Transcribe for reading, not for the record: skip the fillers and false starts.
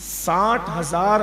60,000